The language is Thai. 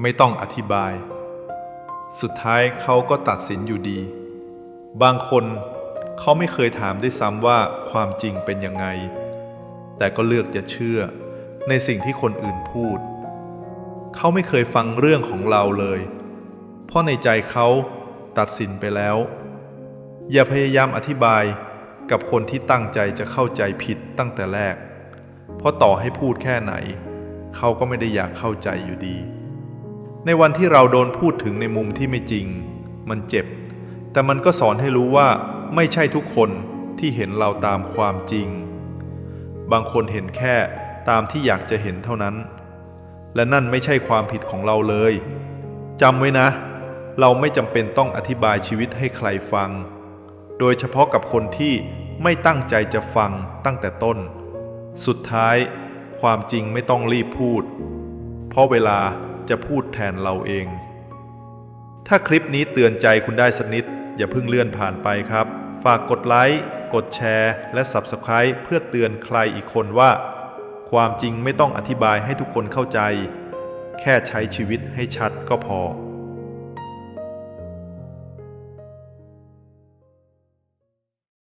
ไม่ต้องอธิบายสุดท้ายเขาก็ตัดสินอยู่ดีบางคนเขาไม่เคยถามด้วยซ้ำว่าความจริงเป็นยังไงแต่ก็เลือกจะเชื่อในสิ่งที่คนอื่นพูดเขาไม่เคยฟังเรื่องของเราเลยเพราะในใจเขาตัดสินไปแล้วอย่าพยายามอธิบายกับคนที่ตั้งใจจะเข้าใจผิดตั้งแต่แรกเพราะต่อให้พูดแค่ไหนเขาก็ไม่ได้อยากเข้าใจอยู่ดีในวันที่เราโดนพูดถึงในมุมที่ไม่จริงมันเจ็บแต่มันก็สอนให้รู้ว่าไม่ใช่ทุกคนที่เห็นเราตามความจริงบางคนเห็นแค่ตามที่อยากจะเห็นเท่านั้นและนั่นไม่ใช่ความผิดของเราเลยจำไว้นะเราไม่จำเป็นต้องอธิบายชีวิตให้ใครฟังโดยเฉพาะกับคนที่ไม่ตั้งใจจะฟังตั้งแต่ต้นสุดท้ายความจริงไม่ต้องรีบพูดเพราะเวลาจะพูดแทนเราเองถ้าคลิปนี้เตือนใจคุณได้สักนิดอย่าเพิ่งเลื่อนผ่านไปครับฝากกดไลค์กดแชร์และ Subscribe เพื่อเตือนใครอีกคนว่าความจริงไม่ต้องอธิบายให้ทุกคนเข้าใจแค่ใช้ชีวิตให้ชัดก็พอ